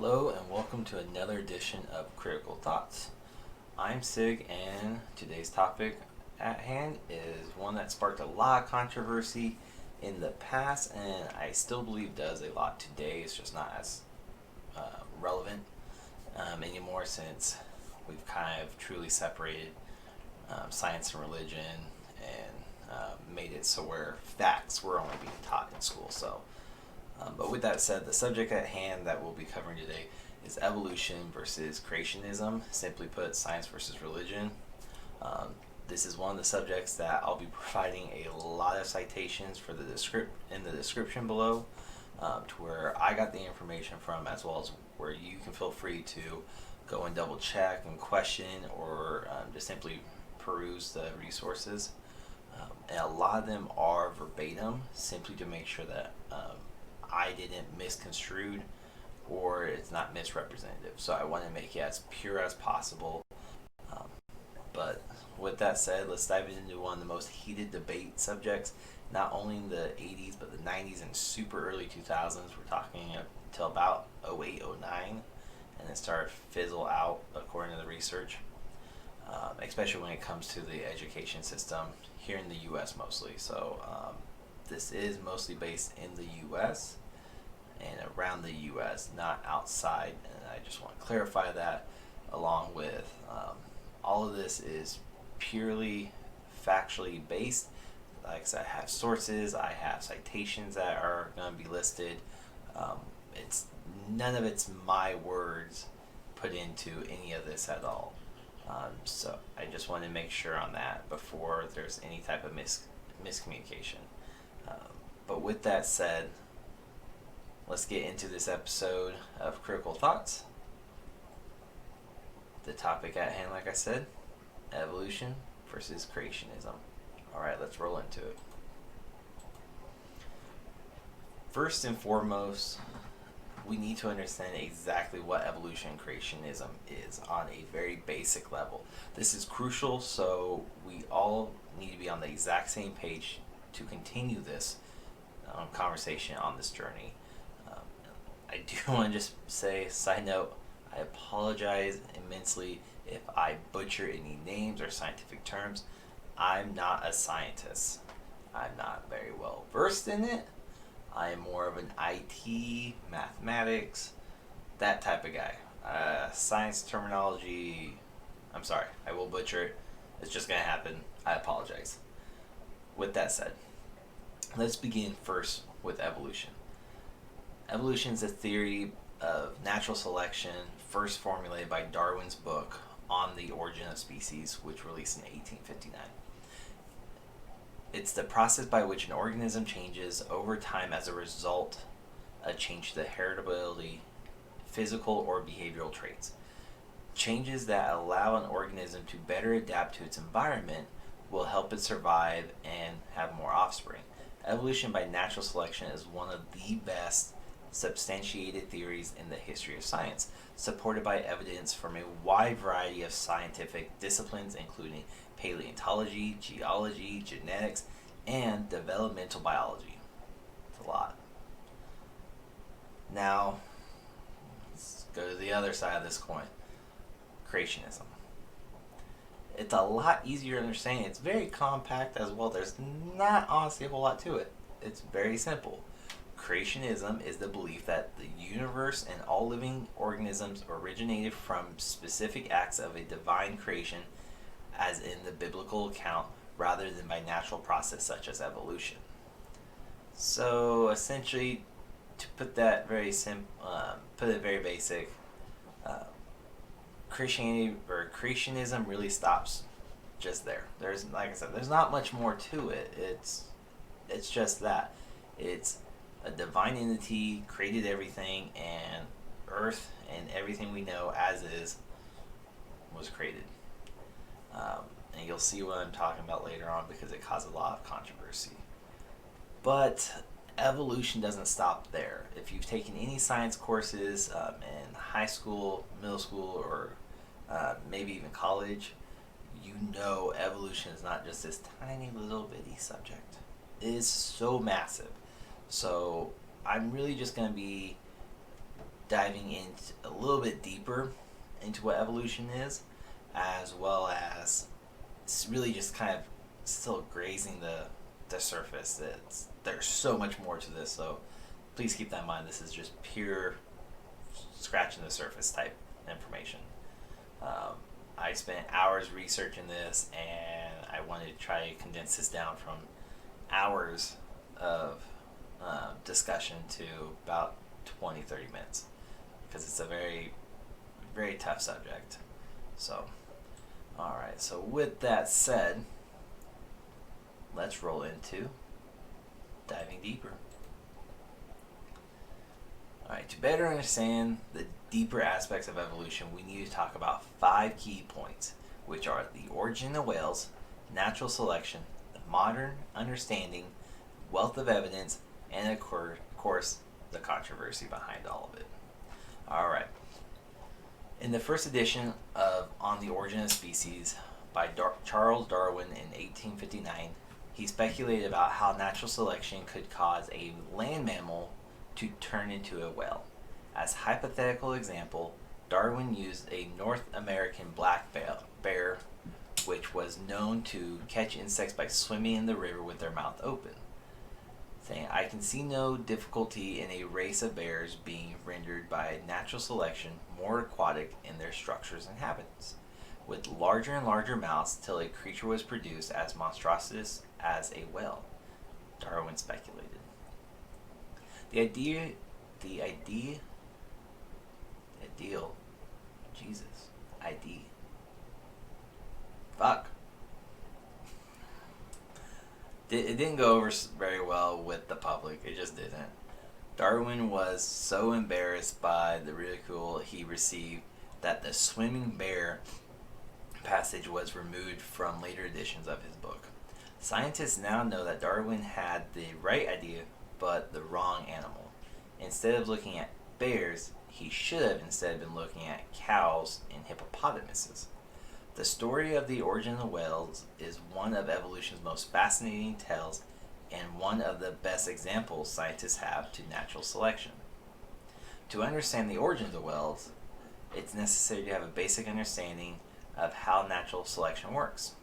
Hello and welcome to another edition of Critical Thoughts. I'm Sig, and today's topic at hand is one that sparked a lot of controversy in the past, and I still believe does a lot today. It's just not as relevant anymore, since we've kind of truly separated science and religion and made it so where facts were only being taught in school. But with that said, the subject at hand that we'll be covering today is evolution versus creationism. Simply put, science versus religion. This is one of the subjects that I'll be providing a lot of citations for in the description below, to where I got the information from, as well as where you can feel free to go and double check and question, or just simply peruse the resources. And a lot of them are verbatim, simply to make sure that I didn't misconstrued or it's not misrepresentative. So I want to make it as pure as possible. But with that said, let's dive into one of the most heated debate subjects, not only in the 80s, but the 90s and super early 2000s. We're talking until about 08, 09, and it started to fizzle out according to the research, especially when it comes to the education system here in the U.S. mostly. So this is mostly based in the U.S. and around the U.S., not outside. And I just want to clarify that, along with all of this is purely factually based. Like I said, I have sources, I have citations that are going to be listed. It's none of it's my words put into any of this at all. So I just want to make sure on that before there's any type of miscommunication. But with that said, let's get into this episode of Critical Thoughts. The topic at hand, like I said, evolution versus creationism. Alright, let's roll into it. First and foremost, we need to understand exactly what evolution and creationism is on a very basic level. This is crucial, so we all need to be on the exact same page to continue this conversation on this journey. I do want to just say, side note, I apologize immensely if I butcher any names or scientific terms. I'm not a scientist. I'm not very well versed in it. I am more of an IT, mathematics, that type of guy. Science terminology, I'm sorry, I will butcher it. It's just going to happen. I apologize. With that said, let's begin first with evolution. Evolution is a theory of natural selection first formulated by Darwin's book On the Origin of Species, which released in 1859. It's the process by which an organism changes over time as a result of change to the heritability, physical or behavioral traits. Changes that allow an organism to better adapt to its environment will help it survive and have more offspring. Evolution by natural selection is one of the best substantiated theories in the history of science, supported by evidence from a wide variety of scientific disciplines, including paleontology, geology, genetics, and developmental biology. It's a lot. Now, let's go to the other side of this coin. Creationism. It's a lot easier to understand. It's very compact as well. There's not honestly a whole lot to it. It's very simple. Creationism is the belief that the universe and all living organisms originated from specific acts of a divine creation, as in the biblical account, rather than by natural process such as evolution. So essentially, to put that very very basic, Christianity or creationism really stops just there. There's, like I said, there's not much more to it. It's just that it's a divine entity created everything, and Earth and everything we know as is was created. And you'll see what I'm talking about later on, because it caused a lot of controversy. But evolution doesn't stop there. If you've taken any science courses in high school, middle school, or maybe even college, you know evolution is not just this tiny little bitty subject. It is so massive. So I'm really just going to be diving into a little bit deeper into what evolution is, as well as it's really just kind of still grazing the surface. There's so much more to this, so please keep that in mind. This is just pure scratching the surface type information. I spent hours researching this, and I wanted to try to condense this down from hours of discussion to about 20-30 minutes, because it's a very, very tough subject. So, alright, so with that said, let's roll into diving deeper. Alright, to better understand the deeper aspects of evolution, we need to talk about 5 key points, which are the origin of whales, natural selection, the modern understanding, wealth of evidence, and of course, the controversy behind all of it. Alright. In the first edition of On the Origin of Species by Charles Darwin in 1859, he speculated about how natural selection could cause a land mammal to turn into a whale. As hypothetical example, Darwin used a North American black bear, which was known to catch insects by swimming in the river with their mouth open, saying, "I can see no difficulty in a race of bears being rendered by natural selection more aquatic in their structures and habits, with larger and larger mouths till a creature was produced as monstrous as a whale," Darwin speculated. The ideal, It didn't go over very well with the public. It just didn't. Darwin was so embarrassed by the ridicule he received that the swimming bear passage was removed from later editions of his book. Scientists now know that Darwin had the right idea, but the wrong animal. Instead of looking at bears, he should have instead been looking at cows and hippopotamuses. The story of the origin of whales is one of evolution's most fascinating tales and one of the best examples scientists have to natural selection. To understand the origins of whales, it's necessary to have a basic understanding of how natural selection works.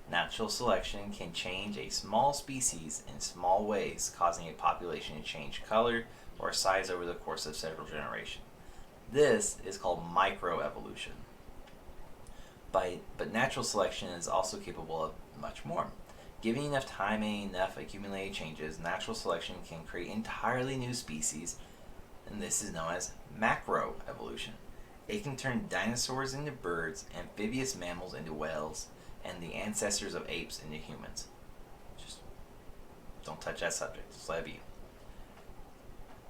Natural selection can change a small species in small ways, causing a population to change color or size over the course of several generations. This is called microevolution. But natural selection is also capable of much more. Given enough time and enough accumulated changes, natural selection can create entirely new species, and this is known as macroevolution. It can turn dinosaurs into birds, amphibious mammals into whales, and the ancestors of apes into humans. Just don't touch that subject. Just let it be.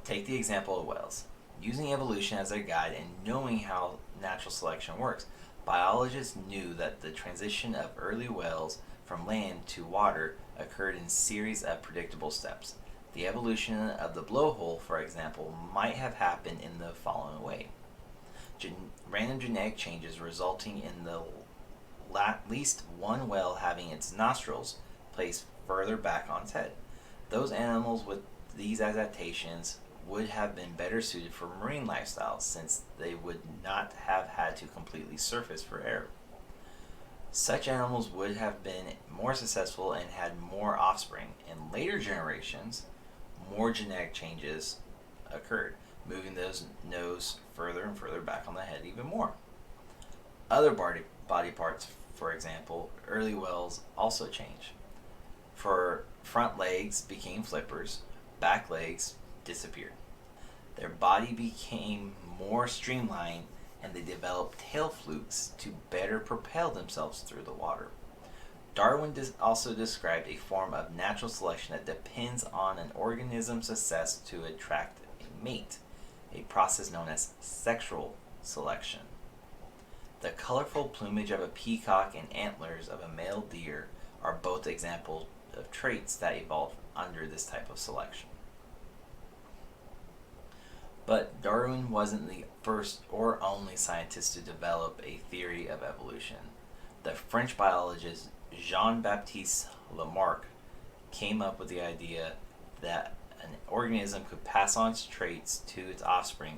Take the example of whales. Using evolution as their guide and knowing how natural selection works, biologists knew that the transition of early whales from land to water occurred in a series of predictable steps. The evolution of the blowhole, for example, might have happened in the following way. Random genetic changes resulting in the at least one whale having its nostrils placed further back on its head. Those animals with these adaptations would have been better suited for marine lifestyles, since they would not have had to completely surface for air. Such animals would have been more successful and had more offspring. In later generations, more genetic changes occurred, moving those nose further and further back on the head even more. Other body parts, for example, early whales also changed. For front legs became flippers, back legs disappeared. Their body became more streamlined, and they developed tail flukes to better propel themselves through the water. Darwin also described a form of natural selection that depends on an organism's success to attract a mate, a process known as sexual selection. The colorful plumage of a peacock and antlers of a male deer are both examples of traits that evolved under this type of selection. But Darwin wasn't the first or only scientist to develop a theory of evolution. The French biologist Jean-Baptiste Lamarck came up with the idea that an organism could pass on its traits to its offspring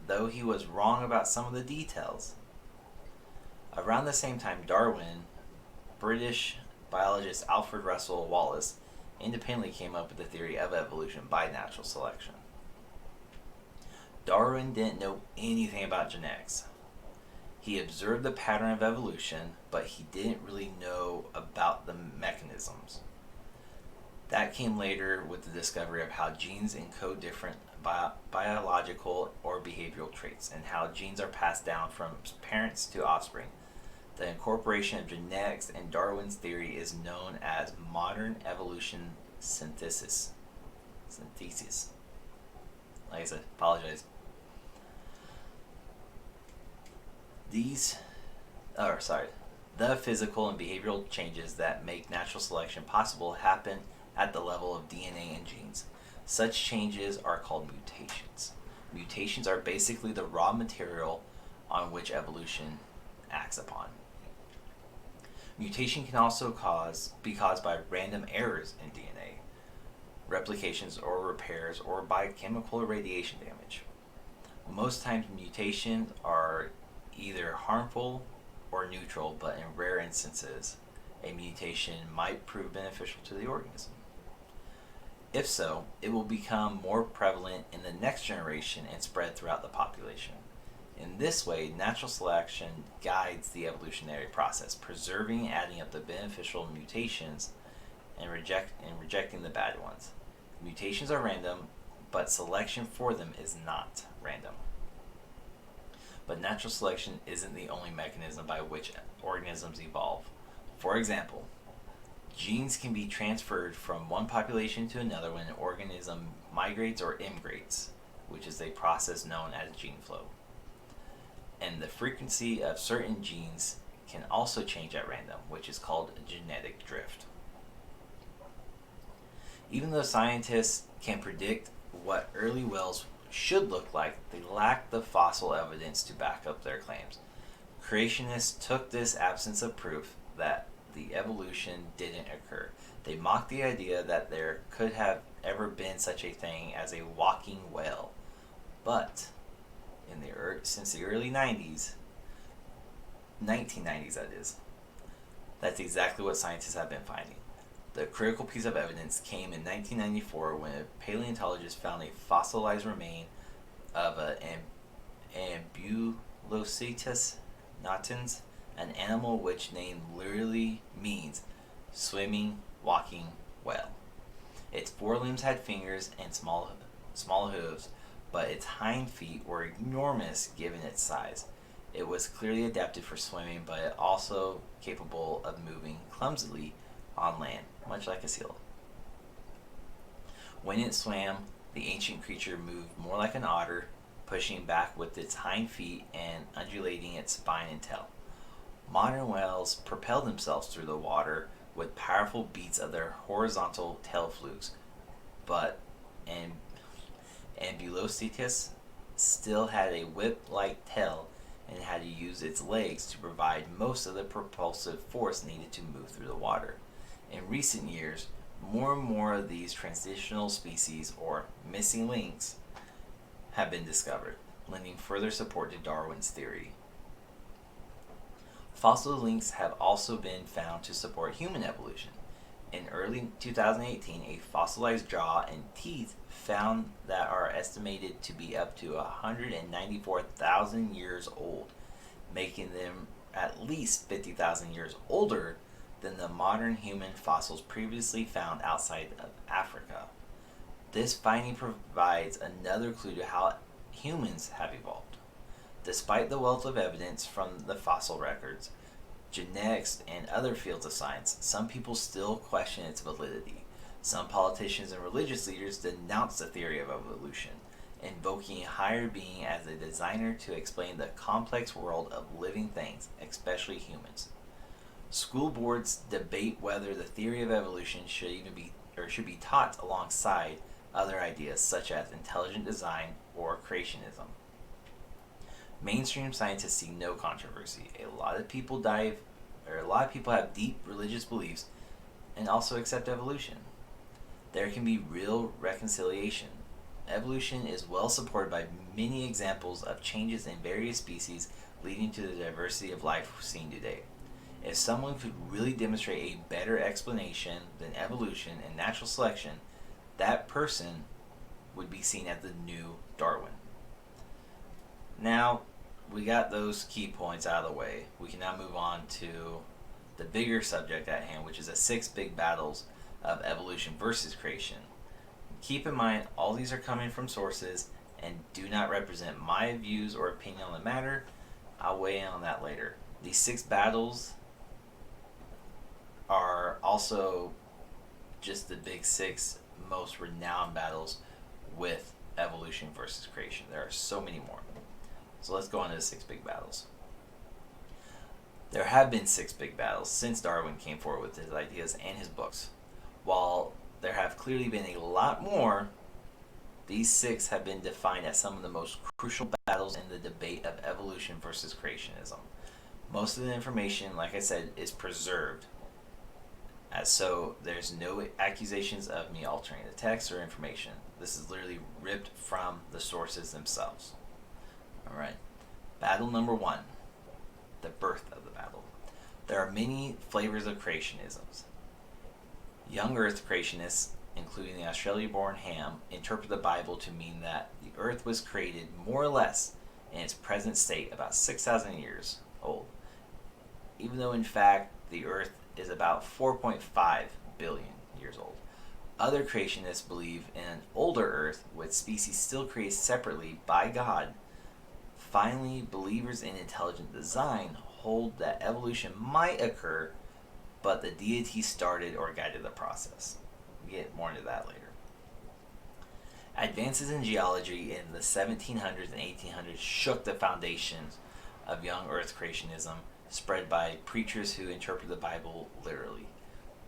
though he was wrong about some of the details. Around the same time, Darwin, British biologist Alfred Russel Wallace independently came up with the theory of evolution by natural selection. Darwin didn't know anything about genetics. He observed the pattern of evolution, but he didn't really know about the mechanisms. That came later with the discovery of how genes encode different biological or behavioral traits and how genes are passed down from parents to offspring. The incorporation of genetics in Darwin's theory is known as modern evolution synthesis. Like I said, apologize. The physical and behavioral changes that make natural selection possible happen at the level of DNA and genes. Such changes are called mutations. Mutations are basically the raw material on which evolution acts upon. Mutation can also be caused by random errors in DNA, replications or repairs, or by chemical or radiation damage. Most times mutations are either harmful or neutral, but in rare instances, a mutation might prove beneficial to the organism. If so, it will become more prevalent in the next generation and spread throughout the population. In this way, natural selection guides the evolutionary process, preserving and adding up the beneficial mutations and rejecting the bad ones. Mutations are random, but selection for them is not random. But natural selection isn't the only mechanism by which organisms evolve. For example, genes can be transferred from one population to another when an organism migrates or immigrates, which is a process known as gene flow. And the frequency of certain genes can also change at random, which is called genetic drift. Even though scientists can predict what early whales should look like, they lack the fossil evidence to back up their claims. Creationists took this absence of proof that the evolution didn't occur. They mocked the idea that there could have ever been such a thing as a walking whale. But since the early 1990s that is, that's exactly what scientists have been finding. The critical piece of evidence came in 1994 when a paleontologist found a fossilized remain of an Ambulocetus natans, an animal which name literally means swimming, walking whale. Its forelimbs had fingers and small hooves, but its hind feet were enormous given its size. It was clearly adapted for swimming, but also capable of moving clumsily on land, much like a seal. When it swam, the ancient creature moved more like an otter, pushing back with its hind feet and undulating its spine and tail. Modern whales propel themselves through the water with powerful beats of their horizontal tail flukes, but Ambulocetus still had a whip-like tail and had to use its legs to provide most of the propulsive force needed to move through the water. In recent years, more and more of these transitional species, or missing links, have been discovered, lending further support to Darwin's theory. Fossil links have also been found to support human evolution. In early 2018, a fossilized jaw and teeth found that are estimated to be up to 194,000 years old, making them at least 50,000 years older than the modern human fossils previously found outside of Africa. This finding provides another clue to how humans have evolved. Despite the wealth of evidence from the fossil records, genetics, and other fields of science, some people still question its validity. Some politicians and religious leaders denounce the theory of evolution, invoking a higher being as a designer to explain the complex world of living things, especially humans. School boards debate whether the theory of evolution should be taught alongside other ideas such as intelligent design or creationism. Mainstream scientists see no controversy. A lot of people have deep religious beliefs and also accept evolution. There can be real reconciliation, evolution is well supported by many examples of changes in various species leading to the diversity of life seen today. If someone could really demonstrate a better explanation than evolution and natural selection, that person would be seen as the new Darwin. Now, we got those key points out of the way. We can now move on to the bigger subject at hand, which is the 6 big battles of evolution versus creation. Keep in mind, all these are coming from sources and do not represent my views or opinion on the matter. I'll weigh in on that later. These 6 battles are also just the big 6 most renowned battles with evolution versus creation. There are so many more. So let's go on to the 6 big battles. There have been 6 big battles since Darwin came forward with his ideas and his books. While there have clearly been a lot more, these 6 have been defined as some of the most crucial battles in the debate of evolution versus creationism. Most of the information, like I said, is preserved. So there's no accusations of me altering the text or information. This is literally ripped from the sources themselves. Alright, battle number 1, the birth of the battle. There are many flavors of creationisms. Young Earth creationists, including the Australia-born Ham, interpret the Bible to mean that the Earth was created more or less in its present state about 6,000 years old, even though in fact the Earth is about 4.5 billion years old. Other creationists believe in an older Earth with species still created separately by God. Finally, believers in intelligent design hold that evolution might occur, but the deity started or guided the process. We'll get more into that later. Advances in geology in the 1700s and 1800s shook the foundations of young Earth creationism, spread by preachers who interpret the Bible literally.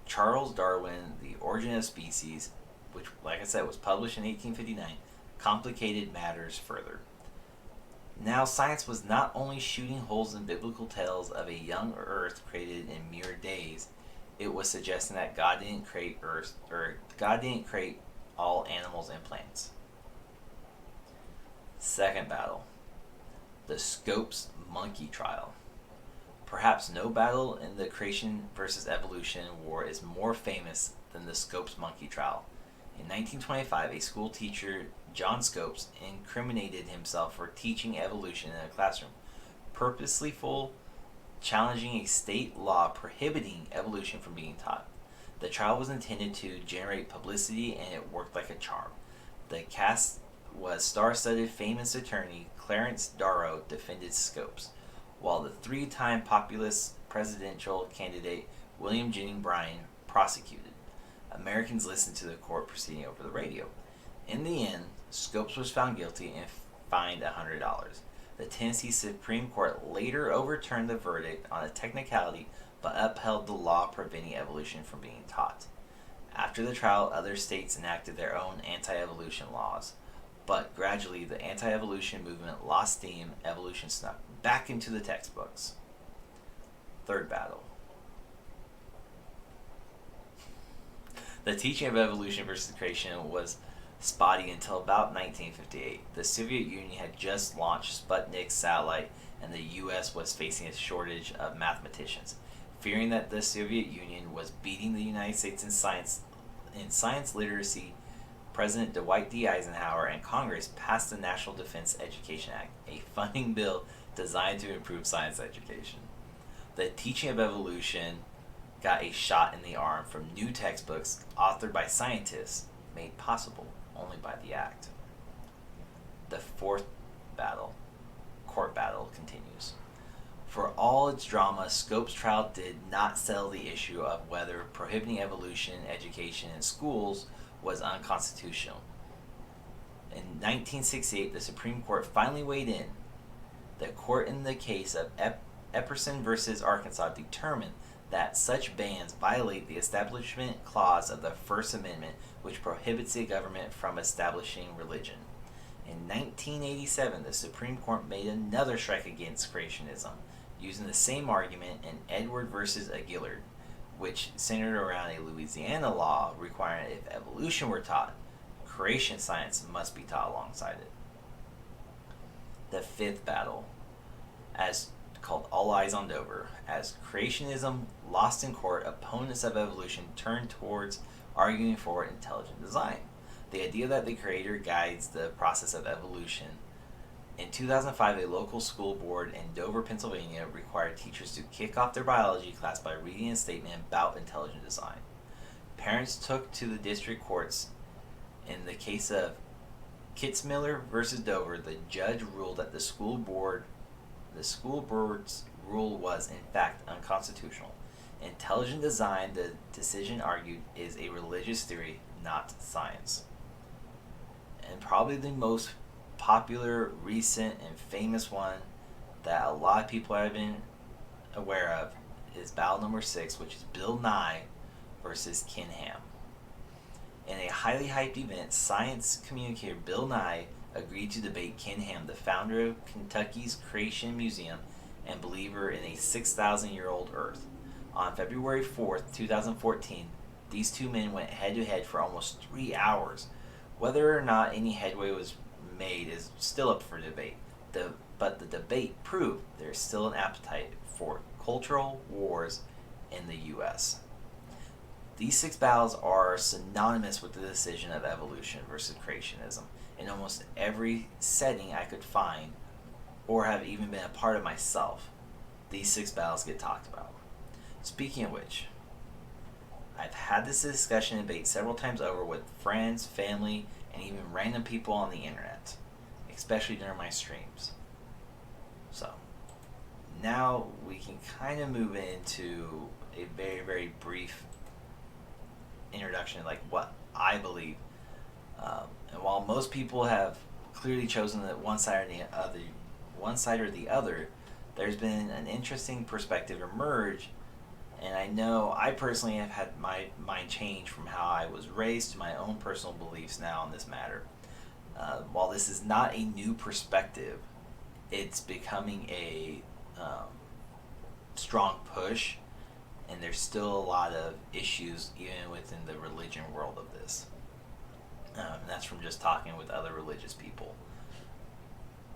Charles Darwin, The Origin of Species, which, like I said, was published in 1859, complicated matters further. Now, science was not only shooting holes in biblical tales of a young Earth created in mere days, it was suggesting that God didn't create Earth, or God didn't create all animals and plants. Second battle, the Scopes monkey trial. Perhaps no battle in the creation versus evolution war is more famous than the Scopes monkey trial. In 1925, a school teacher, John Scopes, incriminated himself for teaching evolution in a classroom, purposely challenging a state law prohibiting evolution from being taught. The trial was intended to generate publicity, and it worked like a charm. The cast was star-studded famous attorney Clarence Darrow defended Scopes, while the 3-time populist presidential candidate William Jennings Bryan prosecuted. Americans listened to the court proceeding over the radio. In the end, Scopes was found guilty and fined $100. The Tennessee Supreme Court later overturned the verdict on a technicality but upheld the law preventing evolution from being taught. After the trial, other states enacted their own anti-evolution laws, but gradually the anti-evolution movement lost steam. Evolution snuck back into the textbooks. Third battle. The teaching of evolution versus creation was spotty until about 1958. The Soviet Union had just launched Sputnik satellite, and the U.S. was facing a shortage of mathematicians. Fearing that the Soviet Union was beating the United States in science literacy, President Dwight D. Eisenhower and Congress passed the National Defense Education Act, a funding bill designed to improve science education. The teaching of evolution got a shot in the arm from new textbooks authored by scientists, made possible only by the act. The fourth battle, court battle, continues. For all its drama, Scopes' trial did not settle the issue of whether prohibiting evolution education in schools was unconstitutional. In 1968, the Supreme Court finally weighed in. The court in the case of Epperson versus Arkansas determined that such bans violate the Establishment Clause of the First Amendment, which prohibits the government from establishing religion. In 1987, the Supreme Court made another strike against creationism, using the same argument in Edward versus Aguillard, which centered around a Louisiana law requiring if evolution were taught, creation science must be taught alongside it. The fifth battle, as called All Eyes on Dover, as creationism lost in court, opponents of evolution turned towards arguing for intelligent design, the idea that the creator guides the process of evolution. In 2005, a local school board in Dover, Pennsylvania, required teachers to kick off their biology class by reading a statement about intelligent design. Parents took to the district courts. In the case of Kitzmiller versus Dover, the judge ruled that the school board's rule was in fact unconstitutional. Intelligent design, the decision argued, is a religious theory, not science. And probably the most popular, recent, and famous one that a lot of people have been aware of is battle number 6, which is Bill Nye versus Ken Ham. In a highly hyped event, science communicator Bill Nye agreed to debate Ken Ham, the founder of Kentucky's Creation Museum and believer in a 6,000-year-old Earth. On February 4th, 2014, these two men went head-to-head for almost 3 hours. Whether or not any headway was made is still up for debate, but the debate proved there is still an appetite for cultural wars in the U.S. These 6 battles are synonymous with the decision of evolution versus creationism. In almost every setting I could find, or have even been a part of myself, these 6 battles get talked about. Speaking of which, I've had this discussion and debate several times over with friends, family, and even random people on the internet, especially during my streams. So, now we can kind of move into a very, very brief introduction, like what I believe. And while most people have clearly chosen that one side or the other, there's been an interesting perspective emerge. And I know I personally have had my mind change from how I was raised to my own personal beliefs now on this matter. While this is not a new perspective, it's becoming a strong push, and there's still a lot of issues even within the religion world of this. And that's from just talking with other religious people.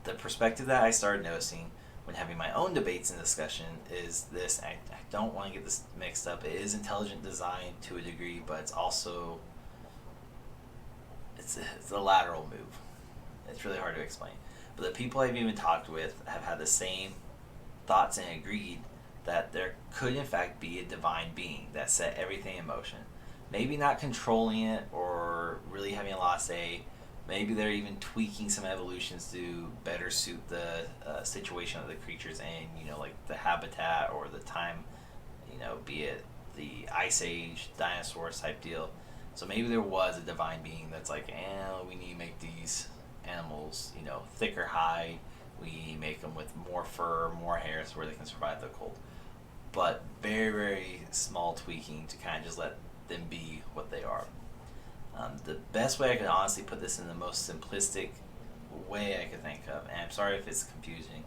The perspective that I started noticing when having my own debates and discussion is this. I don't want to get this mixed up. It is intelligent design to a degree, but it's also it's a lateral move. It's really hard to explain. But the people I've even talked with have had the same thoughts and agreed that there could in fact be a divine being that set everything in motion. Maybe not controlling it or really having a lot to say. Maybe they're even tweaking some evolutions to better suit the situation of the creatures and, like the habitat or the time, be it the Ice Age, dinosaurs type deal. So maybe there was a divine being that's like, we need to make these animals, thicker hide. We make them with more fur, more hair, so where they can survive the cold. But very, very small tweaking to kind of just let them be what they are. The best way I could honestly put this in the most simplistic way I could think of, and I'm sorry if it's confusing,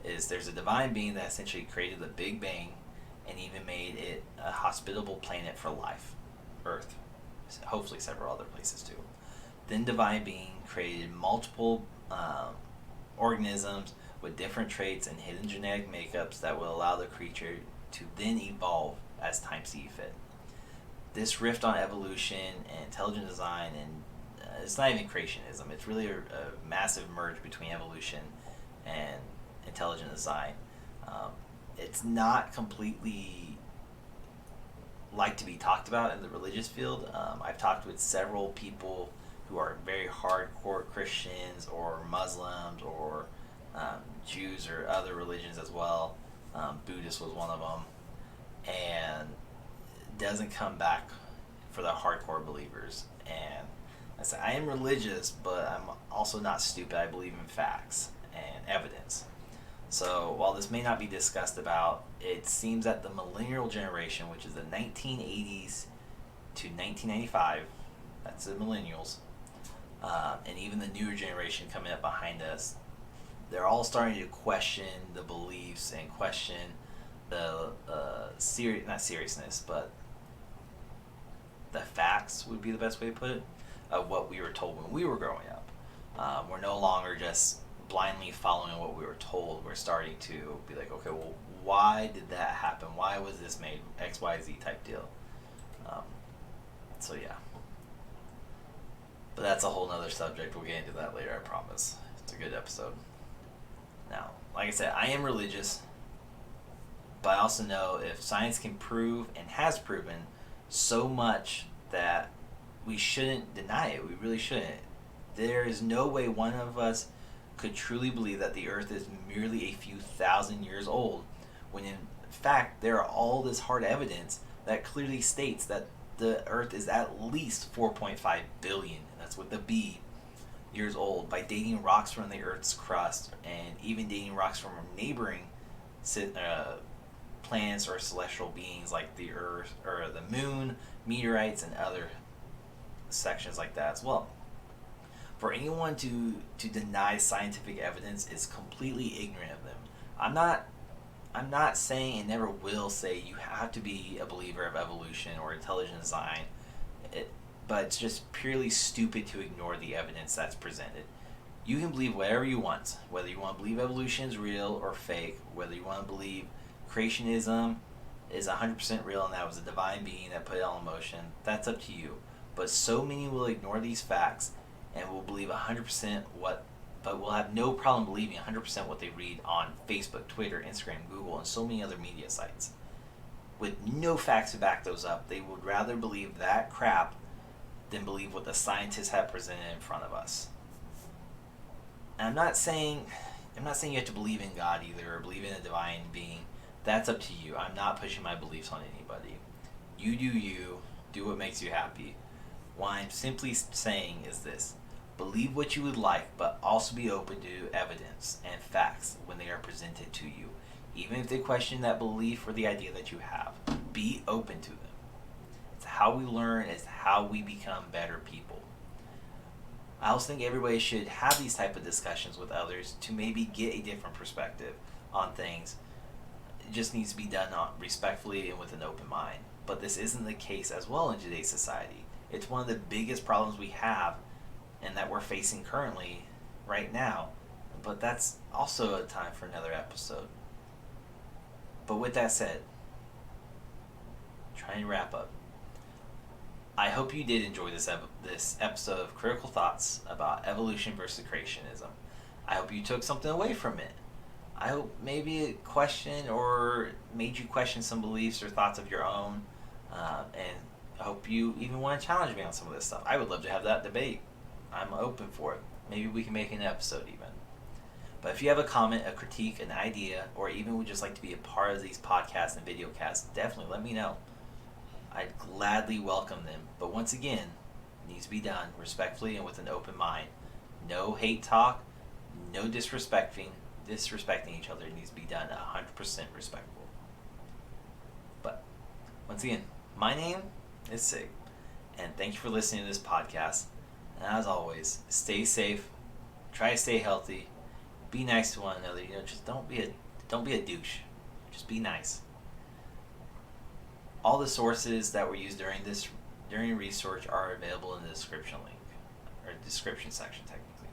is there's a divine being that essentially created the Big Bang and even made it a hospitable planet for life, Earth, hopefully several other places too. Then divine being created multiple organisms with different traits and hidden genetic makeups that will allow the creature to then evolve as time sees fit. This rift on evolution and intelligent design, and it's not even creationism, it's really a massive merge between evolution and intelligent design. It's not completely like to be talked about in the religious field. I've talked with several people who are very hardcore Christians or Muslims or Jews or other religions as well. Buddhist was one of them, and doesn't come back for the hardcore believers. And I say I am religious, but I'm also not stupid. I believe in facts and evidence. So while this may not be discussed about, it seems that the millennial generation, which is the 1980s to 1995, that's the millennials, and even the newer generation coming up behind us, they're all starting to question the beliefs and question the not seriousness, but the facts would be the best way to put it, of what we were told when we were growing up. We're no longer just blindly following what we were told. We're starting to be like, okay, well, why did that happen? Why was this made? X, Y, Z type deal. Um, so yeah. But that's a whole nother subject. We'll get into that later, I promise. It's a good episode. Now, like I said, I am religious, but I also know if science can prove and has proven so much that we shouldn't deny it. We really shouldn't. There is no way one of us could truly believe that the Earth is merely a few thousand years old, when in fact there are all this hard evidence that clearly states that the Earth is at least 4.5 billion, and that's with the B, years old, by dating rocks from the Earth's crust and even dating rocks from neighboring planets or celestial beings like the Earth or the Moon, meteorites, and other sections like that as well. For anyone to deny scientific evidence is completely ignorant of them. I'm not saying and never will say you have to be a believer of evolution or intelligent design, but it's just purely stupid to ignore the evidence that's presented. You can believe whatever you want, whether you want to believe evolution is real or fake, whether you want to believe creationism is 100% real and that was a divine being that put it all in motion. That's up to you. But so many will ignore these facts and will believe 100% but will have no problem believing 100% what they read on Facebook, Twitter, Instagram, Google, and so many other media sites. With no facts to back those up, they would rather believe that crap than believe what the scientists have presented in front of us. And I'm not saying you have to believe in God either or believe in a divine being. That's up to you. I'm not pushing my beliefs on anybody. You do you. Do what makes you happy. What I'm simply saying is this. Believe what you would like, but also be open to evidence and facts when they are presented to you. Even if they question that belief or the idea that you have. Be open to them. It's how we learn. It's how we become better people. I also think everybody should have these type of discussions with others to maybe get a different perspective on things. It just needs to be done respectfully and with an open mind. But this isn't the case as well in today's society. It's one of the biggest problems we have and that we're facing currently right now. But that's also a time for another episode. But with that said, trying to wrap up. I hope you did enjoy this episode of Critical Thoughts about evolution versus creationism. I hope you took something away from it. I hope maybe it questioned or made you question some beliefs or thoughts of your own. And I hope you even want to challenge me on some of this stuff. I would love to have that debate. I'm open for it. Maybe we can make an episode even. But if you have a comment, a critique, an idea, or even would just like to be a part of these podcasts and video casts, definitely let me know. I'd gladly welcome them. But once again, it needs to be done respectfully and with an open mind. No hate talk, no disrespecting each other. It needs to be done 100% respectful. But once again, my name is Sig, and thank you for listening to this podcast. And as always, stay safe, try to stay healthy, be nice to one another. Just don't be a douche. Just be nice. All the sources that were used during research are available in the description link, or description section technically.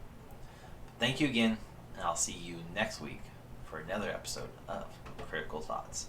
Thank you again, and I'll see you next week for another episode of Critical Thoughts.